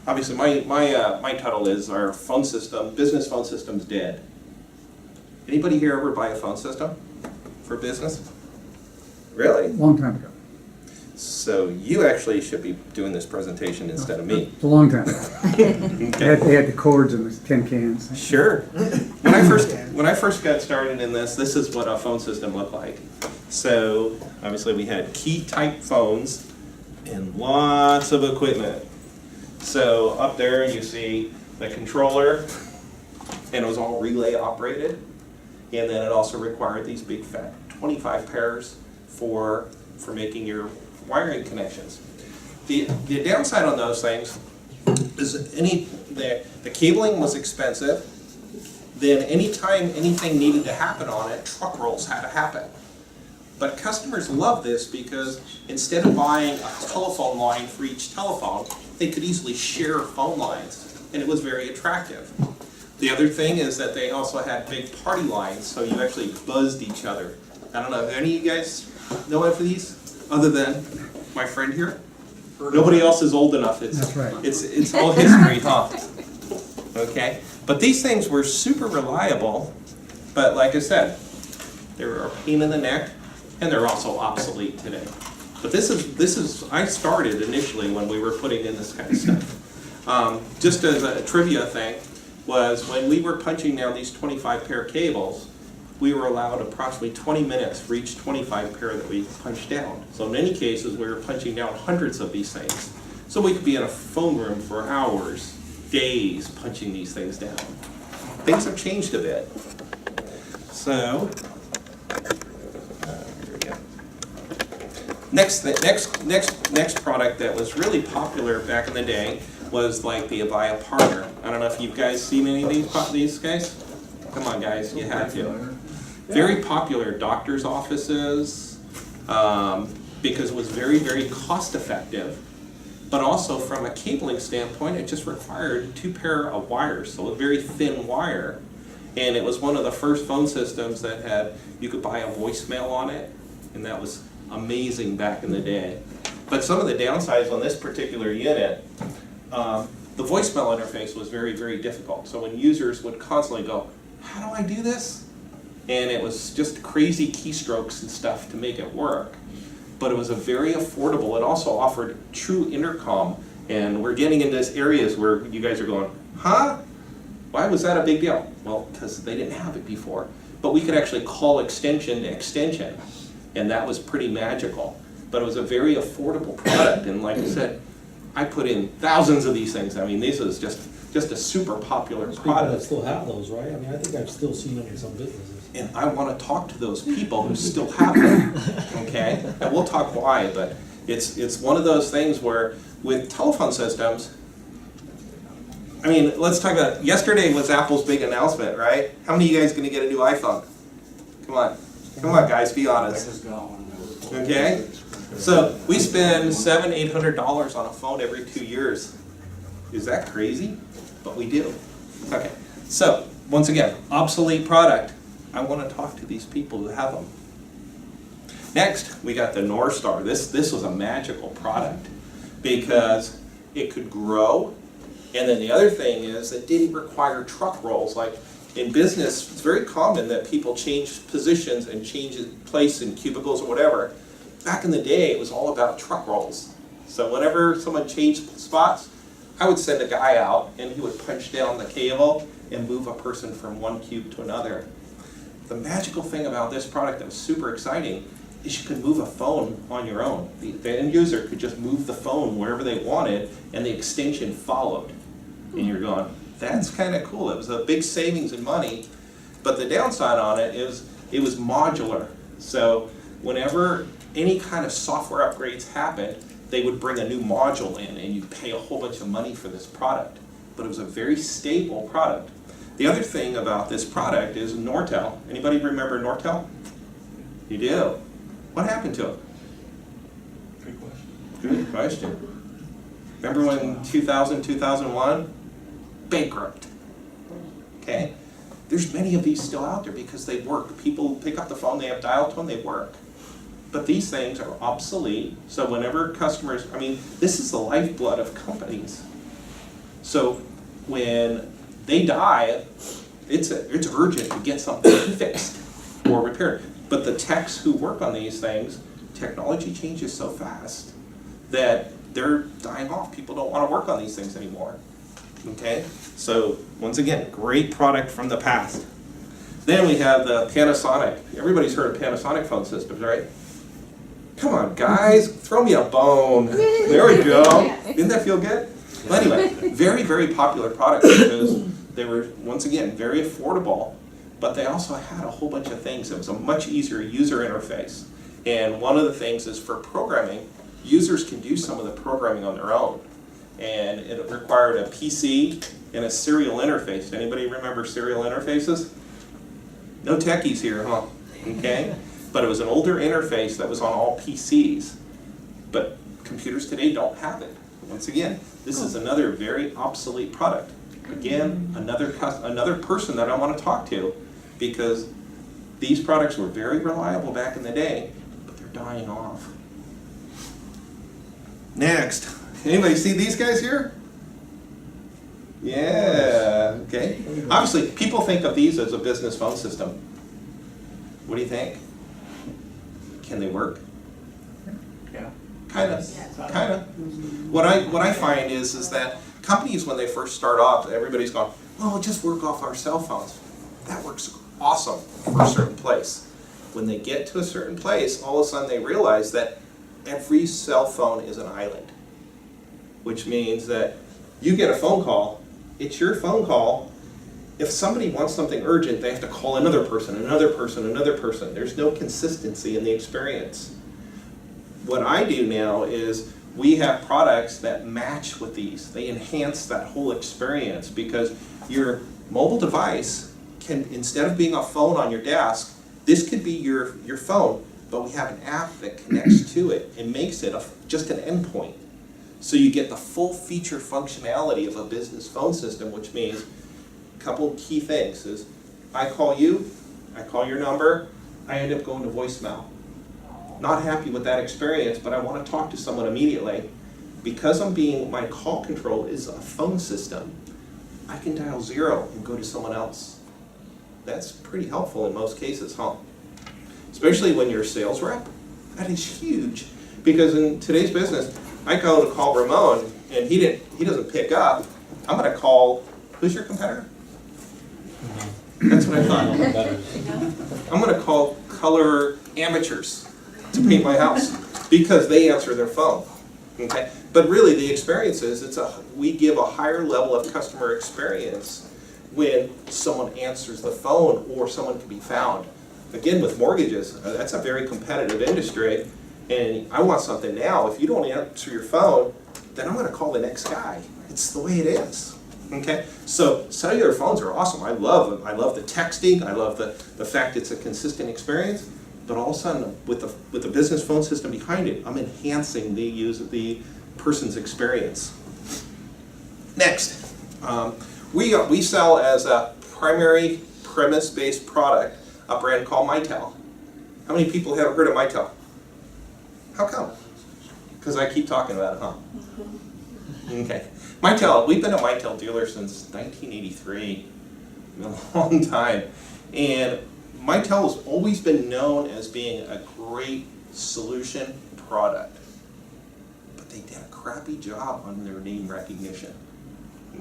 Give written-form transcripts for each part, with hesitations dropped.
obviously my title is our phone system, business phone system's dead. Anybody here ever buy a phone system for business? Really? Long time ago. So you actually should be doing this presentation instead of me. It's a long time ago. Okay. They had the cords and the tin cans. Sure. When I first got started in this is what a phone system looked like. So obviously we had key type phones and lots of equipment. So up there you see the controller, and it was all relay operated. And then it also required these big fat 25 pairs for making your wiring connections. The downside on those things is the cabling was expensive. Then anytime anything needed to happen on it, truck rolls had to happen. But customers love this because instead of buying a telephone line for each telephone, they could easily share phone lines, and it was very attractive. The other thing is that they also had big party lines, so you actually buzzed each other. I don't know, any of you guys know of these, other than my friend here? Nobody else is old enough. That's right. It's all history, huh? Okay, but these things were super reliable, but like I said, they were a pain in the neck, and they're also obsolete today. But this is I started initially when we were putting in this kind of stuff. Just as a trivia thing, was when we were punching down these 25 pair cables, we were allowed approximately 20 minutes for each 25 pair that we punched down. So in many cases, we were punching down hundreds of these things. So we could be in a phone room for hours, days, punching these things down. Things have changed a bit. So, here we go. Next product that was really popular back in the day was like the Avaya Partner. I don't know if you guys seen any of these guys? Come on guys, you had to. Very popular doctor's offices because it was very, very cost effective. But also from a cabling standpoint, it just required 2 pair of wires, so a very thin wire. And it was one of the first phone systems that had, you could buy a voicemail on it, and that was amazing back in the day. But some of the downsides on this particular unit, the voicemail interface was very, very difficult. So when users would constantly go, how do I do this? And it was just crazy keystrokes and stuff to make it work. But it was a very affordable. It also offered true intercom. And we're getting into areas where you guys are going, huh? Why was that a big deal? Well, because they didn't have it before. But we could actually call extension to extension. And that was pretty magical. But it was a very affordable product. And like I said, I put in thousands of these things. I mean, this is just a super popular There's people product. that still have those, right? I mean, I think I've still seen them in some businesses. And I want to talk to those people who still have them, okay? And we'll talk why, but it's one of those things where with telephone systems, I mean, let's talk about, yesterday was Apple's big announcement, right? How many of you guys are going to get a new iPhone? Come on guys, be honest. Okay? So we spend $700–800 on a phone every 2 years. Is that crazy? But we do. Okay, so once again, obsolete product. I want to talk to these people who have them. Next, we got the Northstar. This was a magical product because it could grow, and then the other thing is it didn't require truck rolls. Like in business, it's very common that people change positions and change place in cubicles or whatever. Back in the day, it was all about truck rolls. So whenever someone changed spots, I would send a guy out and he would punch down the cable and move a person from one cube to another. The magical thing about this product that was super exciting is you could move a phone on your own. The end user could just move the phone wherever they wanted and the extension followed. And you're going, that's kind of cool. It was a big savings in money, but the downside on it is it was modular. So whenever any kind of software upgrades happened, they would bring a new module in and you'd pay a whole bunch of money for this product. But it was a very stable product. The other thing about this product is Nortel. Anybody remember Nortel? You do. What happened to it? Good question. Good question. Remember when 2000, 2001? Bankrupt. Okay? There's many of these still out there because they work. People pick up the phone, they have dial tone, they work. But these things are obsolete, so whenever customers, I mean, this is the lifeblood of companies. So when they die, it's urgent to get something fixed or repaired. But the techs who work on these things, technology changes so fast that they're dying off. People don't want to work on these things anymore. Okay? So once again, great product from the past. Then we have the Panasonic. Everybody's heard of Panasonic phone systems, right? Come on, guys, throw me a bone. There we go. Didn't that feel good? Well, anyway, very, very popular product because they were, once again, very affordable, but they also had a whole bunch of things. It was a much easier user interface. And one of the things is for programming, users can do some of the programming on their own. And it required a PC and a serial interface. Anybody remember serial interfaces? No techies here, huh? Okay. But it was an older interface that was on all PCs. But computers today don't have it. Once again, this is another very obsolete product. Again, another person that I want to talk to, because these products were very reliable back in the day, but they're dying off. Next, anybody see these guys here? Yeah, okay. Obviously, people think of these as a business phone system. What do you think? Can they work? Yeah. Kind of. What I find is that companies, when they first start off, everybody's going, "Oh, just work off our cell phones." That works awesome for a certain place. When they get to a certain place, all of a sudden they realize that every cell phone is an island, which means that you get a phone call, it's your phone call. If somebody wants something urgent, they have to call another person, another person, another person. There's no consistency in the experience. What I do now is we have products that match with these. They enhance that whole experience because your mobile device can, instead of being a phone on your desk, this could be your phone, but we have an app that connects to it and makes it just an endpoint. So you get the full feature functionality of a business phone system, which means a couple key things is I call you, I call your number, I end up going to voicemail. Not happy with that experience, but I want to talk to someone immediately. Because my call control is a phone system, I can dial 0 and go to someone else. That's pretty helpful in most cases, huh? Especially when you're a sales rep. That is huge. Because in today's business, I go to call Ramon and he doesn't pick up. I'm going to call, who's your competitor? That's what I thought. I'm going to call Color Amateurs to paint my house because they answer their phone. Okay, but really the experience is we give a higher level of customer experience when someone answers the phone or someone can be found. Again, with mortgages, that's a very competitive industry, and I want something now. If you don't answer your phone, then I'm going to call the next guy. It's the way it is. Okay, so cellular phones are awesome. I love them. I love the texting. I love the fact it's a consistent experience. But all of a sudden, with the business phone system behind it, I'm enhancing the person's experience. Next, we sell as a primary premise-based product a brand called Mitel. How many people have heard of Mitel? How come? Because I keep talking about it, huh? Okay. Mitel, we've been a Mitel dealer since 1983, a long time. And Mitel has always been known as being a great solution product, but they did a crappy job on their name recognition.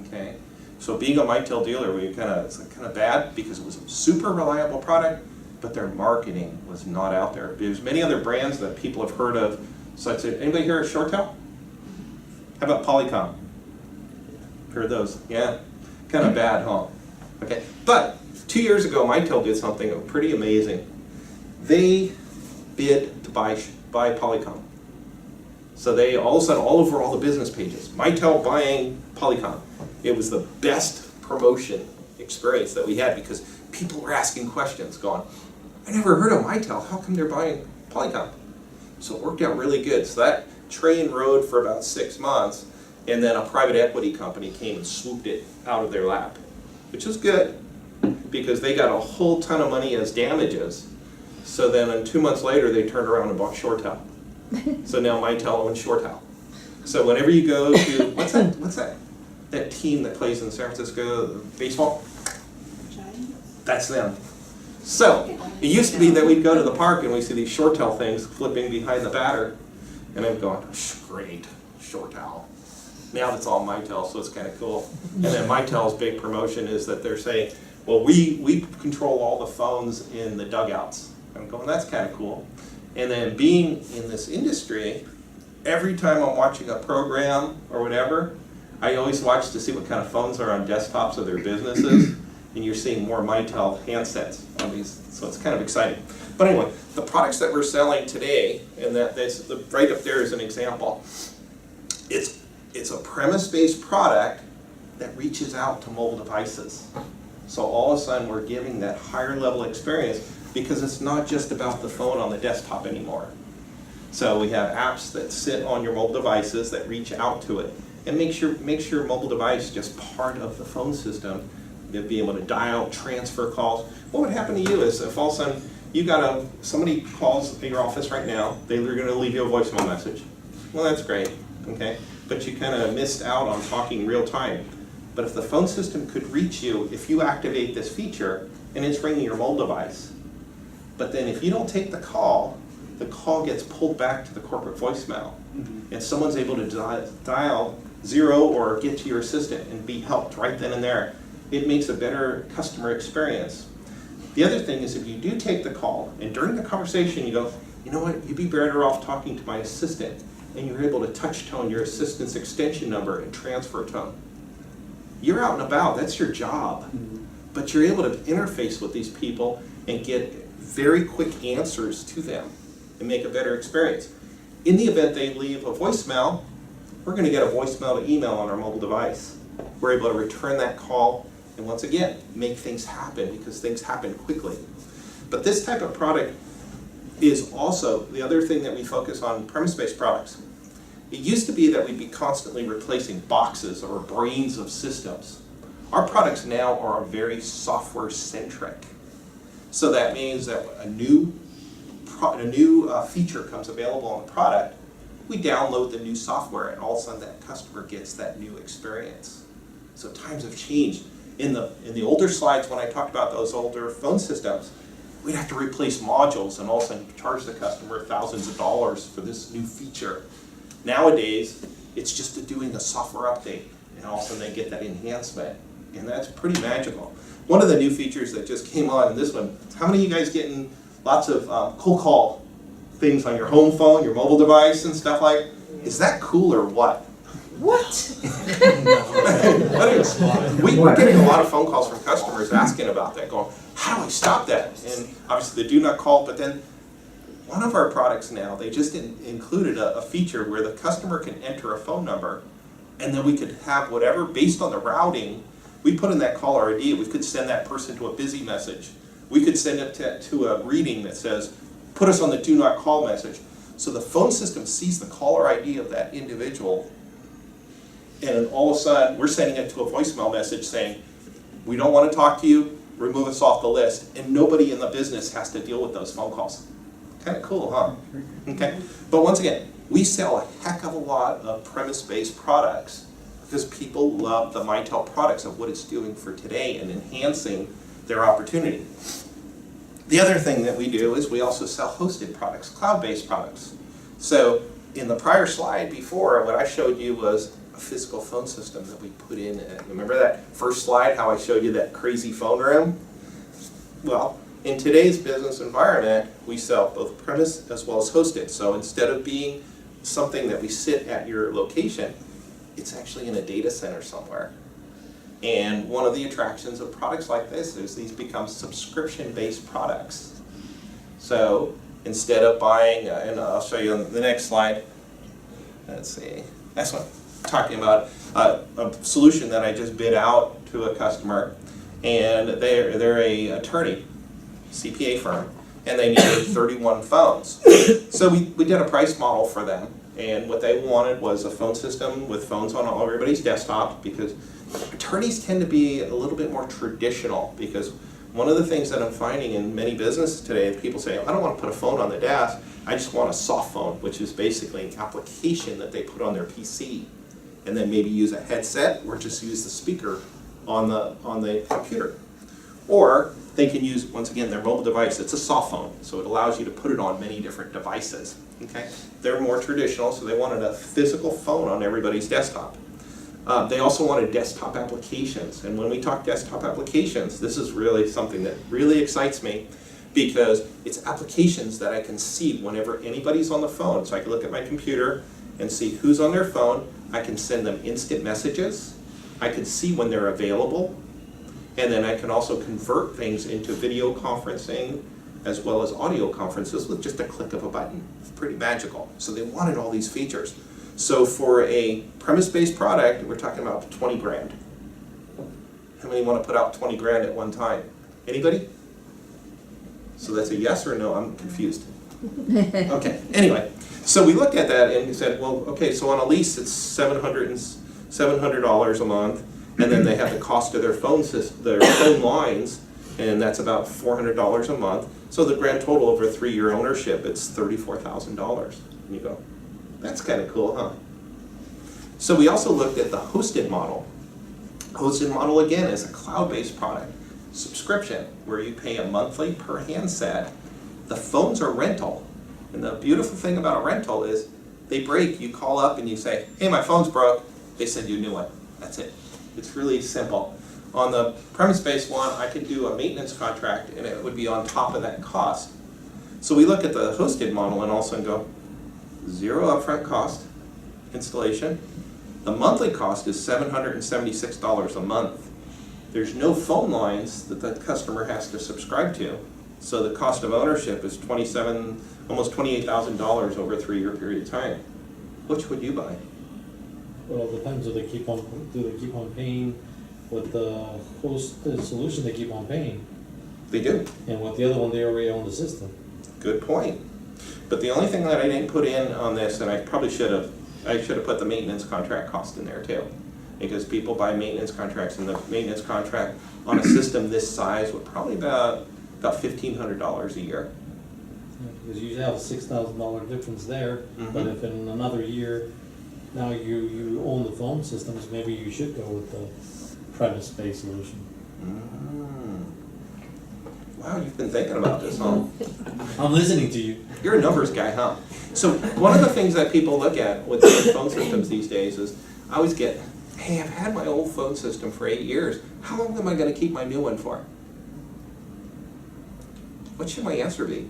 Okay, so being a Mitel dealer, it's kind of bad because it was a super reliable product, but their marketing was not out there. There's many other brands that people have heard of, such as anybody here at ShoreTel? How about Polycom? Heard of those? Yeah, kind of bad, huh? Okay, but 2 years ago, Mitel did something pretty amazing. They bid to buy Polycom. So they all of a sudden, all over all the business pages, Mitel buying Polycom. It was the best promotion experience that we had because people were asking questions, going, I never heard of Mitel, how come they're buying Polycom? So it worked out really good. So that train rode for about 6 months, and then a private equity company came and swooped it out of their lap, which was good, because they got a whole ton of money as damages. So then 2 months later, they turned around and bought ShoreTel. So now Mitel owns ShoreTel. So whenever you go to, what's that? that team that plays in San Francisco baseball? That's them. So, it used to be that we'd go to the park and we see these short tail things flipping behind the batter, and I'm going, great, short tail. Now it's all Mitel, so it's kind of cool. And then Mitel's big promotion is that they're saying, well, we control all the phones in the dugouts. I'm going, that's kind of cool. And then being in this industry, every time I'm watching a program or whatever, I always watch to see what kind of phones are on desktops of their businesses, and you're seeing more Mitel handsets on these, so it's kind of exciting. But anyway, the products that we're selling today, and right up there is an example. It's a premise-based product that reaches out to mobile devices. So all of a sudden we're giving that higher level experience because it's not just about the phone on the desktop anymore. So we have apps that sit on your mobile devices that reach out to it and makes your mobile device just part of the phone system. You'll be able to dial, transfer calls. What would happen to you is if all of a sudden you got somebody calls at your office right now, they're going to leave you a voicemail message. Well, that's great, okay? But you kind of missed out on talking real time. But if the phone system could reach you, if you activate this feature and it's ringing your mobile device, but then if you don't take the call gets pulled back to the corporate voicemail, and someone's able to dial 0 or get to your assistant and be helped right then and there. It makes a better customer experience. The other thing is if you do take the call, and during the conversation you go, you know what, you'd be better off talking to my assistant, and you're able to touch tone your assistant's extension number and transfer tone. You're out and about, that's your job. But you're able to interface with these people and get very quick answers to them and make a better experience. In the event they leave a voicemail, we're going to get a voicemail to email on our mobile device. We're able to return that call and once again, make things happen because things happen quickly. But this type of product is also the other thing that we focus on premise-based products. It used to be that we'd be constantly replacing boxes or brains of systems. Our products now are very software-centric. So that means that a new feature comes available on the product, we download the new software and all of a sudden that customer gets that new experience. So times have changed. In the older slides when I talked about those older phone systems, we'd have to replace modules and all of a sudden charge the customer thousands of dollars for this new feature. Nowadays, it's just doing a software update and all of a sudden they get that enhancement. And that's pretty magical. One of the new features that just came on in this one, how many of you guys getting lots of cold call things on your home phone, your mobile device and stuff like? Is that cool or what? What? We're getting a lot of phone calls from customers asking about that, going, how do I stop that? And obviously they do not call, but then one of our products now, they just included a feature where the customer can enter a phone number and then we could have whatever, based on the routing, we put in that caller ID, we could send that person to a busy message. We could send it to a reading that says, put us on the do not call message. So the phone system sees the caller ID of that individual and all of a sudden we're sending it to a voicemail message saying, we don't want to talk to you, remove us off the list, and nobody in the business has to deal with those phone calls. Kind of cool, huh? Okay. But once again, we sell a heck of a lot of premise-based products because people love the Mitel products of what it's doing for today and enhancing their opportunity. The other thing that we do is we also sell hosted products, cloud-based products. So in the prior slide before, what I showed you was a physical phone system that we put in. Remember that first slide, how I showed you that crazy phone room? Well, in today's business environment, we sell both premise as well as hosted. So instead of being something that we sit at your location, it's actually in a data center somewhere. And one of the attractions of products like this is these become subscription-based products. So instead of buying, and I'll show you on the next slide, let's see, that's what I'm talking about, a solution that I just bid out to a customer, and they're a attorney, CPA firm, and they needed 31 phones. So we did a price model for them, and what they wanted was a phone system with phones on everybody's desktop, because attorneys tend to be a little bit more traditional, because one of the things that I'm finding in many businesses today is people say, I don't want to put a phone on the desk, I just want a soft phone, which is basically an application that they put on their PC. and then maybe use a headset or just use the speaker on the computer. Or they can use, once again, their mobile device. It's a soft phone, so it allows you to put it on many different devices. Okay? They're more traditional, so they wanted a physical phone on everybody's desktop. They also wanted desktop applications, and when we talk desktop applications, this is really something that really excites me, because it's applications that I can see whenever anybody's on the phone. So I can look at my computer and see who's on their phone. I can send them instant messages. I can see when they're available. And then I can also convert things into video conferencing as well as audio conferences with just a click of a button. It's pretty magical. So they wanted all these features. So for a premise-based product, we're talking about 20 grand. How many want to put out 20 grand at one time? Anybody? So that's a yes or no? I'm confused. Okay, anyway, so we looked at that and we said, well, okay, so on a lease it's $700 a month, and then they have the cost of their phone lines, and that's about $400 a month. So the grand total over a 3-year ownership, it's $34,000. And you go, that's kind of cool, huh? So we also looked at the hosted model. Hosted model, again, is a cloud-based product. Subscription, where you pay a monthly per handset. The phones are rental. And the beautiful thing about a rental is they break, you call up and you say, hey, my phone's broke. They send you a new one. That's it. It's really simple. On the premise-based one, I could do a maintenance contract and it would be on top of that cost. So we look at the hosted model and also go, zero upfront cost, installation. The monthly cost is $776 a month. There's no phone lines that the customer has to subscribe to. So the cost of ownership is almost $28,000 over a 3-year period of time. Which would you buy? Well, it depends, do they keep on paying with the solution they keep on paying? They do. And with the other one, they already own the system. Good point. But the only thing that I didn't put in on this, and I probably should have put the maintenance contract cost in there too. Because people buy maintenance contracts, and the maintenance contract on a system this size would probably about $1,500 a year. Because you have a $6,000 difference there, but if in another year, now you own the phone systems, maybe you should go with the premise-based solution. Wow, you've been thinking about this, huh? I'm listening to you. You're a numbers guy, huh? So one of the things that people look at with the phone systems these days is, I always get, hey, I've had my old phone system for 8 years. How long am I going to keep my new one for? What should my answer be?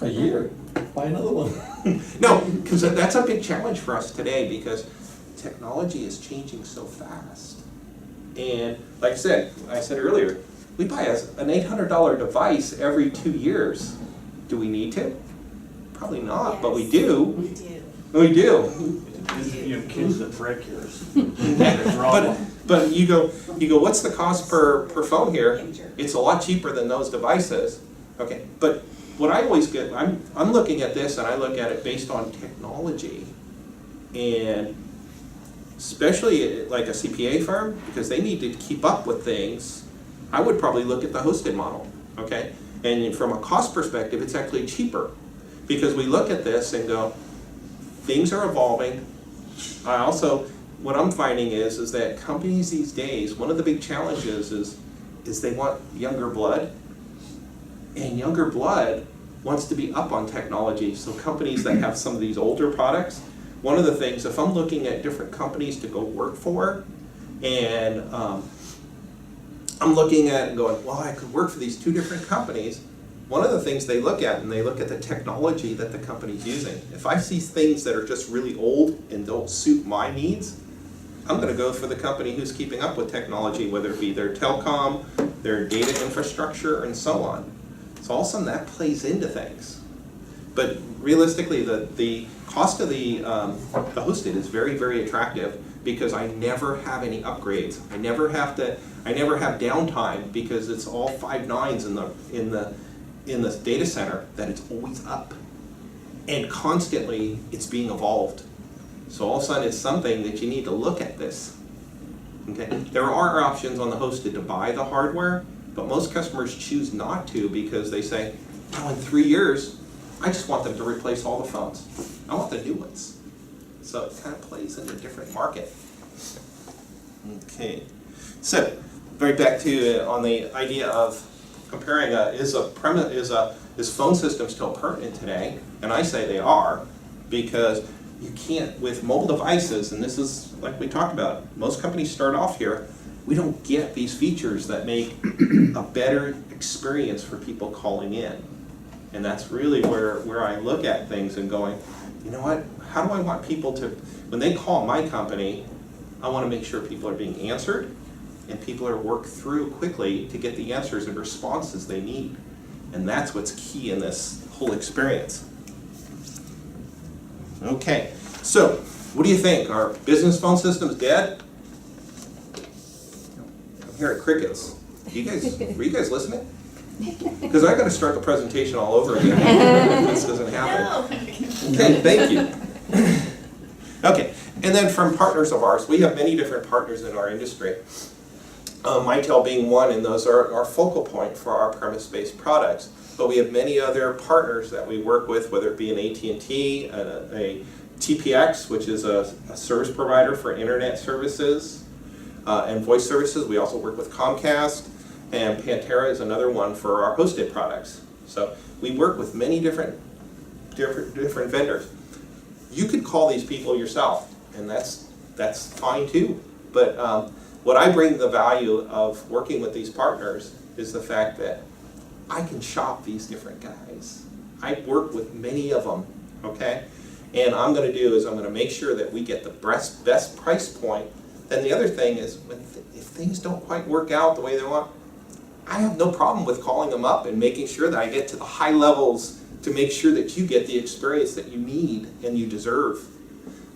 A year. Buy another one. No, because that's a big challenge for us today, because technology is changing so fast. And like I said earlier, we buy an $800 device every 2 years. Do we need to? Probably not, Yes, but we do. We do. We do. You have kids that break yours. But you go, what's the cost per phone here? It's a lot cheaper than those devices. Okay, but what I always get, I'm looking at this and I look at it based on technology. And especially like a CPA firm, because they need to keep up with things, I would probably look at the hosted model, okay? And from a cost perspective, it's actually cheaper, because we look at this and go, things are evolving. What I'm finding is that companies these days, one of the big challenges is they want younger blood, and younger blood wants to be up on technology. So companies that have some of these older products, one of the things, if I'm looking at different companies to go work for, and I'm looking at and going, well, I could work for these 2 different companies. One of the things they look at, and they look at the technology that the company's using. If I see things that are just really old and don't suit my needs, I'm going to go for the company who's keeping up with technology, whether it be their telecom, their data infrastructure, and so on. So all of a sudden that plays into things. But realistically, the cost of the hosted is very, very attractive, because I never have any upgrades. I never have downtime, because it's all 5 nines in the data center, that it's always up. And constantly it's being evolved. So all of a sudden it's something that you need to look at this. Okay? There are options on the hosted to buy the hardware, but most customers choose not to, because they say, oh, in 3 years, I just want them to replace all the phones. I want the new ones. So it kind of plays in a different market. Okay, so very back to on the idea of comparing is phone system still pertinent today? And I say they are, because you can't with mobile devices, and this is like we talked about. Most companies start off here. We don't get these features that make a better experience for people calling in, and that's really where I look at things and going, you know what? How do I want people to, when they call my company, I want to make sure people are being answered and people are worked through quickly to get the answers and responses they need. And that's what's key in this whole experience. Okay, so what do you think? Are business phone systems dead? I'm hearing crickets. Were you guys listening? Because I got to start the presentation all over again if this doesn't happen. Okay, thank you. Okay, and then from partners of ours, we have many different partners in our industry. Mitel being one, and those are our focal point for our premise-based products. But we have many other partners that we work with, whether it be an AT&T, a TPX, which is a service provider for internet services and voice services. We also work with Comcast, and Pantera is another one for our hosted products. So we work with many different vendors. You could call these people yourself, and that's fine too. But what I bring the value of working with these partners is the fact that I can shop these different guys. I work with many of them, okay? And I'm going to do is I'm going to make sure that we get the best price point. Then the other thing is, if things don't quite work out the way they want, I have no problem with calling them up and making sure that I get to the high levels to make sure that you get the experience that you need and you deserve.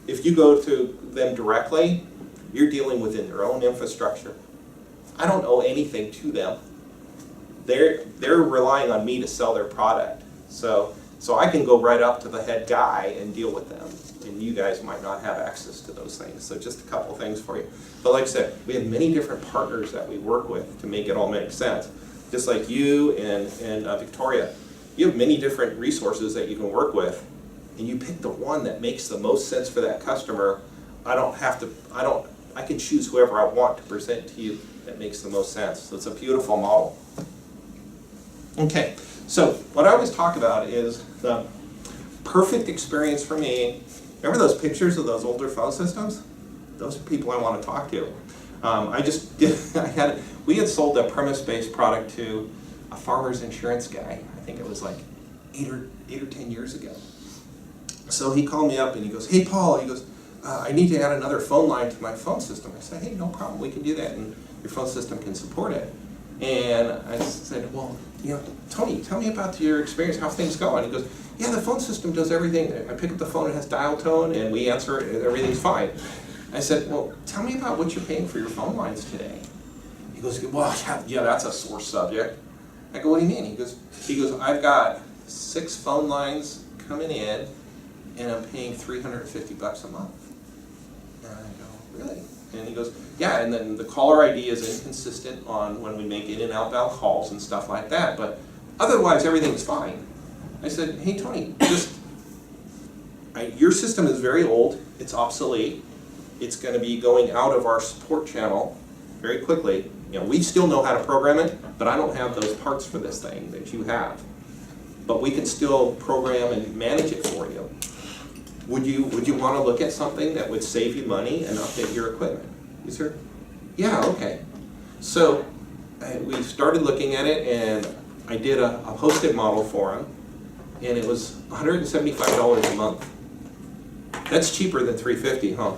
If you go to them directly, you're dealing within their own infrastructure. I don't owe anything to them. They're relying on me to sell their product. So I can go right up to the head guy and deal with them. And you guys might not have access to those things. So just a couple things for you. But like I said, we have many different partners that we work with to make it all make sense. Just like you and Victoria, you have many different resources that you can work with, and you pick the one that makes the most sense for that customer. I can choose whoever I want to present to you that makes the most sense. So it's a beautiful model. Okay, so what I always talk about is the perfect experience for me. Remember those pictures of those older phone systems? Those are people I want to talk to. We had sold a premise-based product to a farmer's insurance guy. I think it was like 8 or 10 years ago. So he called me up and he goes, "Hey Paul," he goes, "I need to add another phone line to my phone system." I said, "Hey, no problem, we can do that, and your phone system can support it." And I said, "Well, Tony, tell me about your experience, how things go." And he goes, "Yeah, the phone system does everything. I pick up the phone, it has dial tone, and we answer it, and everything's fine." I said, "Well, tell me about what you're paying for your phone lines today." He goes, "Well, yeah, that's a sore subject." I go, "What do you mean?" He goes, "I've got 6 phone lines coming in, and I'm paying $350 a month." And I go, "Really?" And he goes, "Yeah, and then the caller ID is inconsistent on when we make in and outbound calls and stuff like that, but otherwise everything's fine." I said, "Hey Tony, your system is very old, it's obsolete, it's going to be going out of our support channel very quickly. We still know how to program it, but I don't have those parts for this thing that you have. But we can still program and manage it for you. Would you want to look at something that would save you money and update your equipment?" He said, "Yeah, okay." So we started looking at it, and I did a hosted model for him, and it was $175 a month. That's cheaper than $350, huh?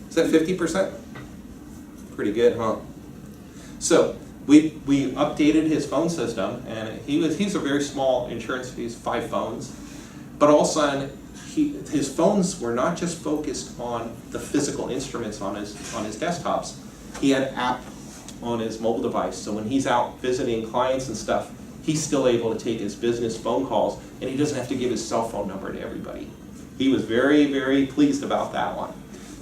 Is that 50%? Pretty good, huh? So we updated his phone system, and he's a very small insurance. He's 5 phones, but all of a sudden his phones were not just focused on the physical instruments on his desktops. He had app on his mobile device, so when he's out visiting clients and stuff, he's still able to take his business phone calls, and he doesn't have to give his cell phone number to everybody. He was very, very pleased about that one.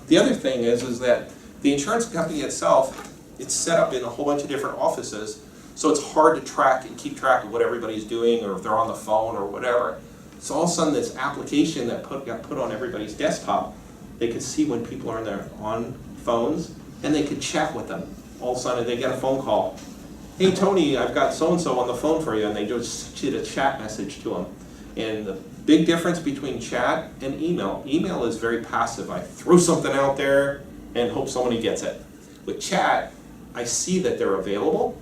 The other thing is that the insurance company itself, it's set up in a whole bunch of different offices, so it's hard to track and keep track of what everybody's doing, or if they're on the phone or whatever. So all of a sudden this application that got put on everybody's desktop They could see when people are on phones, and they could chat with them. All of a sudden, they get a phone call. Hey, Tony, I've got so-and-so on the phone for you, and they just shoot a chat message to them. And the big difference between chat and email is very passive. I throw something out there and hope somebody gets it. With chat, I see that they're available,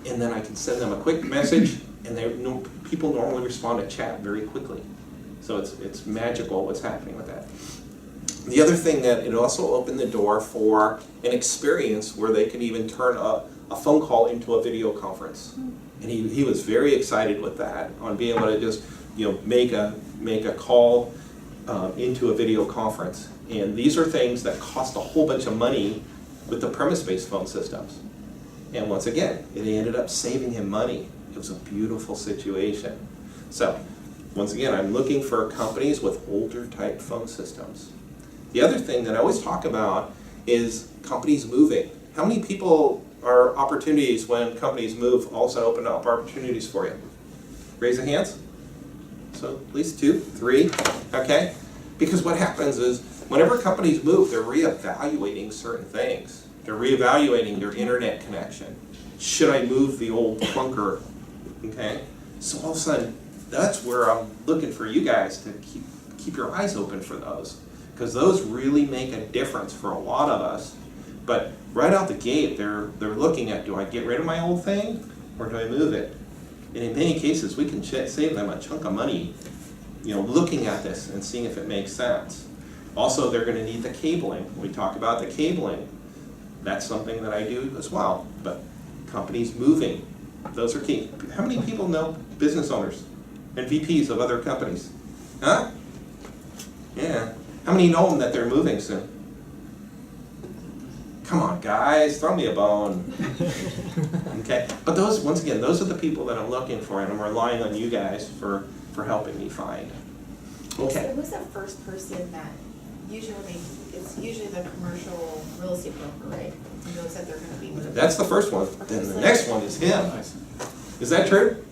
and then I can send them a quick message, and people normally respond to chat very quickly. So it's magical what's happening with that. The other thing that it also opened the door for an experience where they could even turn a phone call into a video conference. And he was very excited with that, on being able to just make a call into a video conference. And these are things that cost a whole bunch of money with the premise-based phone systems. And once again, it ended up saving him money. It was a beautiful situation. So, once again, I'm looking for companies with older type phone systems. The other thing that I always talk about is companies moving. How many people are opportunities when companies move also open up opportunities for you? Raise the hands. So at least 2, 3, okay? Because what happens is whenever companies move, they're reevaluating certain things. They're reevaluating their internet connection. Should I move the old clunker? Okay? So all of a sudden, that's where I'm looking for you guys to keep your eyes open for those. Because those really make a difference for a lot of us. But right out the gate, they're looking at, do I get rid of my old thing or do I move it? And in many cases, we can save them a chunk of money, looking at this and seeing if it makes sense. Also, they're going to need the cabling. We talk about the cabling. That's something that I do as well. But companies moving, those are key. How many people know business owners and VPs of other companies? Huh? Yeah. How many know them that they're moving soon? Come on, guys, throw me a bone. Okay, but those, once again, those are the people that I'm looking for, and I'm relying on you guys for helping me find. Okay. So who's the first person that it's usually the commercial real estate broker, right? Who knows that they're gonna be moving? That's the first one. Then the next one is him. Is that true?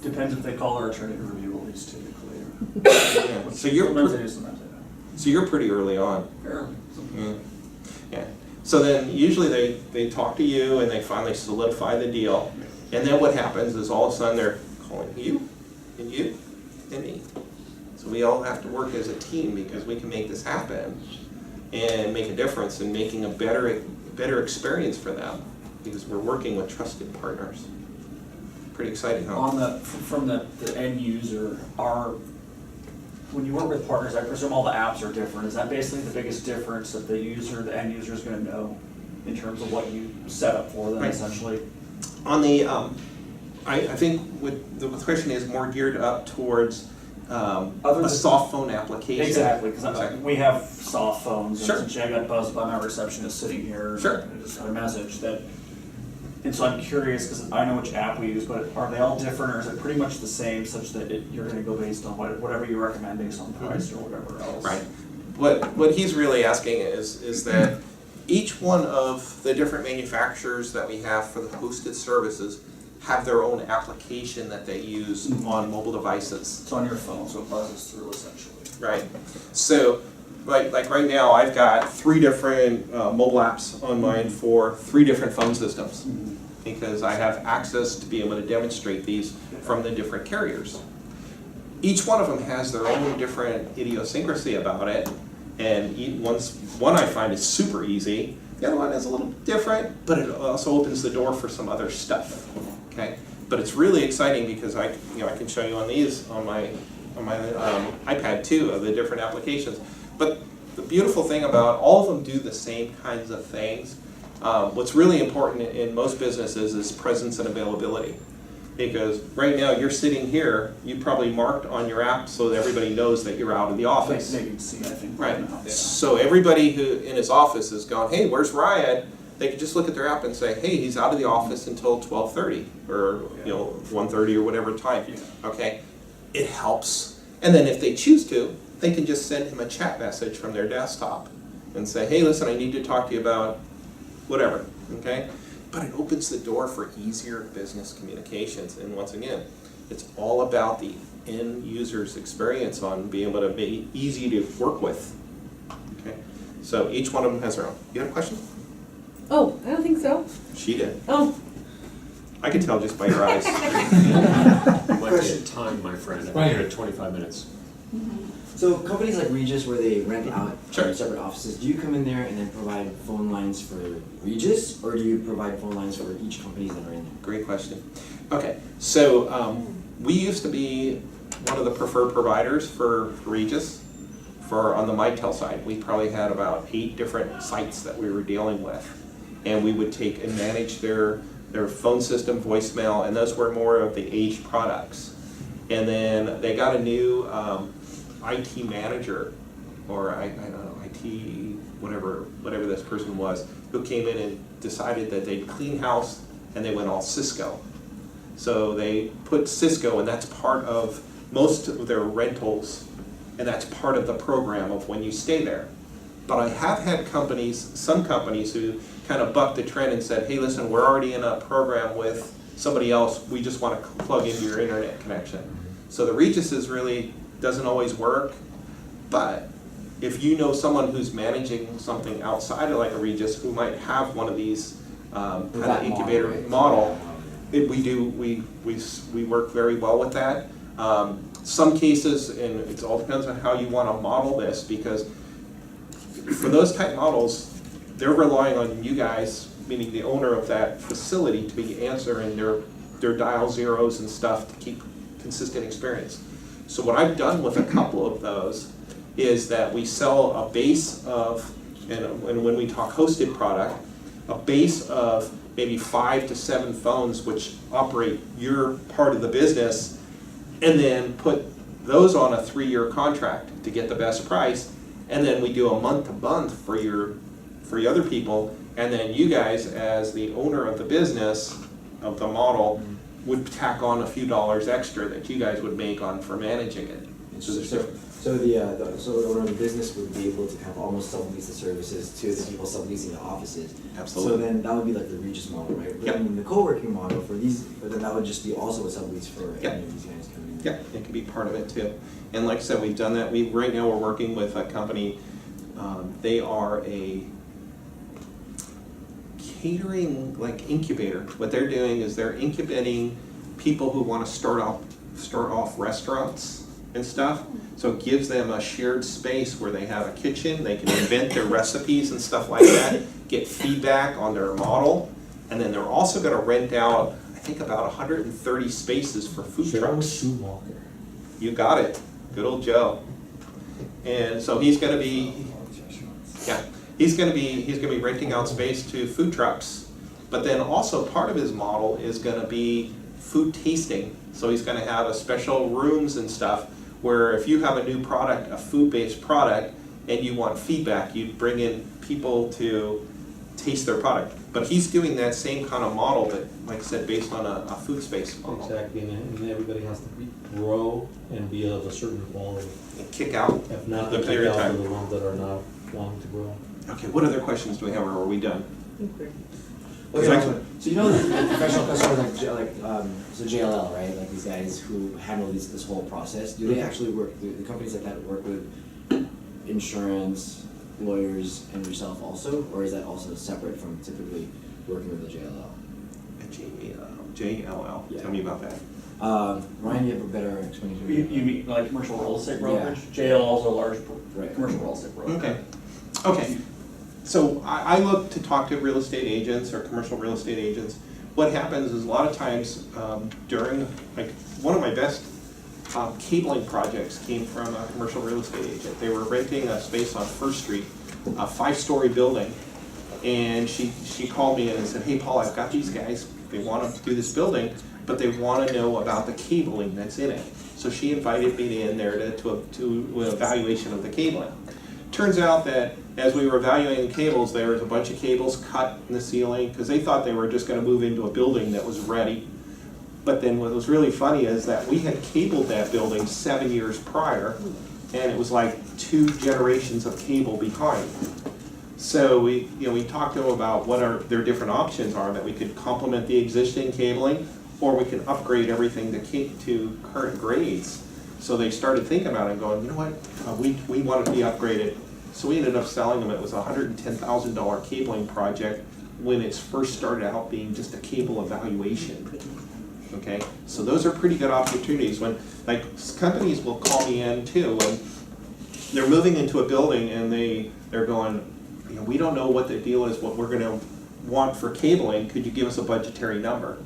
Depends if they call our attorney to review all these typically. Yeah. So Sometimes they do, sometimes they don't. So you're pretty early on. Fairly. Yeah. So then usually they talk to you and they finally solidify the deal. And then what happens is all of a sudden they're calling you and me. So we all have to work as a team because we can make this happen and make a difference in making a better experience for them because we're working with trusted partners. Pretty exciting, huh? From the end user, when you work with partners, I presume all the apps are different. Is that basically the biggest difference that the end user is going to know in terms of what you set up for them, Right. essentially? On the, I think the question is more geared up towards a soft phone application. Exactly, because we have soft phones. Sure. And essentially I got buzzed by my receptionist sitting here. Sure. And I just got a message that, and so I'm curious, because I know which app we use, but are they all different, or is it pretty much the same, such that you're going to go based on whatever you recommend based on price or whatever else? Right. What he's really asking is that each one of the different manufacturers that we have for the hosted services have their own application that they use on mobile devices. It's on your phone, so it buzzes through essentially. Right. So, like right now, I've got 3 different mobile apps on mine for 3 different phone systems because I have access to be able to demonstrate these from the different carriers. Each one of them has their own different idiosyncrasy about it, and one I find is super easy. The other one is a little different, but it also opens the door for some other stuff. Okay, but it's really exciting because I can show you on these on my iPad too of the different applications. But the beautiful thing about all of them do the same kinds of things. What's really important in most businesses is presence and availability. Because right now you're sitting here, you probably marked on your app so that everybody knows that you're out of the office. They can see, I think. Right. Now. So everybody who in his office is going, hey, where's Ryan? They can just look at their app and say, hey, he's out of the office until 12:30 or 1:30 or whatever time. Yeah. Okay, it helps. And then if they choose to, they can just send him a chat message from their desktop and say, hey, listen, I need to talk to you about whatever. Okay, but it opens the door for easier business communications. And once again, it's all about the end user's experience on being able to be easy to work with. Okay. So each one of them has their own. You have a question? Oh, I don't think so. She did. Oh, I could tell just by your eyes. Might be a time, my friend. I've been here at 25 minutes. So companies like Regis, where they rent out Sure. separate offices, do you come in there and then provide phone lines for Regis, or do you provide phone lines for each company that are in there? Great question. Okay, so we used to be one of the preferred providers for Regis. On the Mitel side, we probably had about 8 different sites that we were dealing with. And we would take and manage their phone system, voicemail, and those were more of the aged products. And then they got a new IT manager, or I don't know, IT, whatever this person was, who came in and decided that they'd clean house, and they went all Cisco. So they put Cisco, and that's part of most of their rentals, and that's part of the program of when you stay there. But I have had some companies who kind of bucked the trend and said, hey, listen, we're already in a program with somebody else, we just want to plug into your internet connection. So the Regis really doesn't always work, but if you know someone who's managing something outside of like a Regis who might have one of these kind of That incubator right? model, we work very well with that. Some cases, and it all depends on how you want to model this, because for those type models, they're relying on you guys, meaning the owner of that facility, to be answering their dial zeros and stuff to keep consistent experience. So what I've done with a couple of those is that we sell a base of, and when we talk hosted product, a base of maybe 5 to 7 phones which operate your part of the business, and then put those on a 3-year contract to get the best price, and then we do a month-to-month for your other people, and then you guys, as the owner of the business, of the model, would tack on a few dollars extra that you guys would make on for managing it. So there's different. So the owner of the business would be able to have almost sublease the services to the people subleasing the offices. Absolutely. So then that would be like the Regis model, right? But Yep. then the co-working model for these, but then that would just be also a sublease for Yep. any of these guys coming in. Yeah, it can be part of it too. And like I said, we've done that. Right now we're working with a company, they are a catering like incubator. What they're doing is they're incubating people who want to start off restaurants and stuff. So it gives them a shared space where they have a kitchen, they can invent their recipes and stuff like that, get feedback on their model, and then they're also going to rent out, I think, about 130 spaces for food Joe trucks. Schumacher. You got it, good old Joe. And so he's going to be, he's going to be renting out space to food trucks. But then also part of his model is going to be food tasting. So he's going to have a special rooms and stuff where if you have a new product, a food-based product, and you want feedback, you bring in people to taste their product. But he's doing that same kind of model, but like I said, based on a food space model. Exactly, and everybody has to grow and be of a certain quality. And kick out If not, the they period kick of out time. the ones that are not wanting to grow. Okay, what other questions do we have, or are we done? Okay, Exactly. so you know the professional customers so JLL, right? Like these guys who handle this whole process. Do they actually work? The companies like that work with insurance, lawyers, and yourself also, or is that also separate from typically working with the JLL? JLL, Yeah. tell me about that. Ryan, you have a better explanation. You mean like commercial real estate brokerage? Yeah. JLL is a large Right. commercial real estate brokerage. Okay, so I look to talk to real estate agents or commercial real estate agents. What happens is a lot of times during, like, one of my best cabling projects came from a commercial real estate agent. They were renting a space on First Street, a 5-story building, and she called me in and said, hey, Paul, I've got these guys, they want to do this building, but they want to know about the cabling that's in it. So she invited me in there to an evaluation of the cabling. Turns out that as we were evaluating the cables, there was a bunch of cables cut in the ceiling because they thought they were just going to move into a building that was ready. But then what was really funny is that we had cabled that building 7 years prior, and it was like 2 generations of cable behind. So we talked to them about what their different options are, that we could complement the existing cabling, or we can upgrade everything to current grades. So they started thinking about it and going, you know what, we want it to be upgraded. So we ended up selling them, it was a $110,000 cabling project when it first started out being just a cable evaluation. Okay, so those are pretty good opportunities when, like, companies will call me in too, when they're moving into a building and they're going, you know, we don't know what the deal is, what we're gonna want for cabling, could you give us a budgetary number?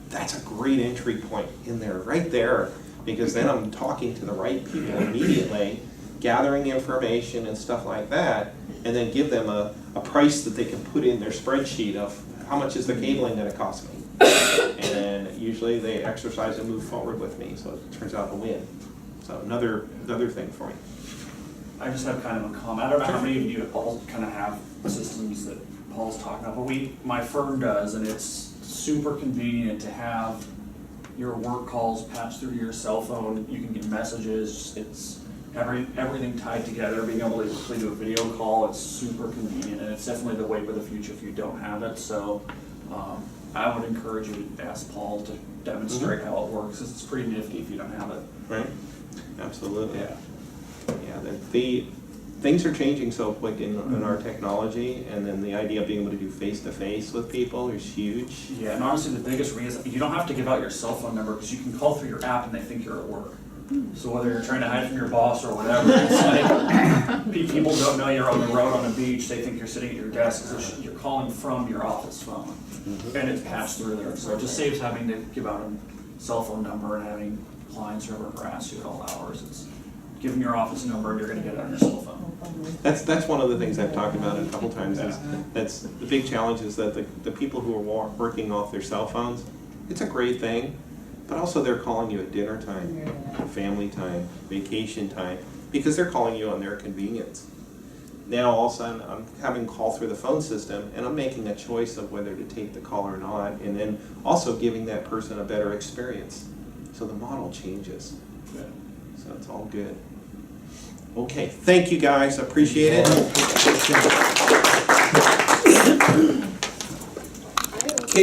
That's a great entry point in there, right there, because then I'm talking to the right people immediately, gathering information and stuff like that, and then give them a price that they can put in their spreadsheet of how much is the cabling gonna cost me? And then usually they exercise and move forward with me, so it turns out a win. So another thing for me. I just have kind of a comment. I don't know how many of you all kind of have systems that Paul's talking about, but my firm does, and it's super convenient to have your work calls patched through your cell phone. You can get messages. It's everything tied together. Being able to quickly do a video call, it's super convenient, and it's definitely the way for the future if you don't have it. So I would encourage you to ask Paul to demonstrate how it works. It's pretty nifty if you don't have it. Right? Absolutely. Yeah, the things are changing so quick in our technology, and then the idea of being able to do face-to-face with people is huge. Yeah, and honestly, the biggest reason, you don't have to give out your cell phone number because you can call through your app and they think you're at work. So whether you're trying to hide from your boss or whatever, it's like, people don't know you're on the road on a beach, they think you're sitting at your desk, so you're calling from your office phone. And it's patched through there, so it just saves having to give out a cell phone number and having clients or whoever harass you at all hours. It's give them your office number and you're gonna get it on your cell phone. That's one of the things I've talked about a couple times, is that's the big challenge, is that the people who are working off their cell phones, it's a great thing, but also they're calling you at dinner time, family time, vacation time, because they're calling you on their convenience. Now all of a sudden I'm having call through the phone system and I'm making a choice of whether to take the call or not, and then also giving that person a better experience. So the model changes. So it's all good. Okay, thank you guys, appreciate it.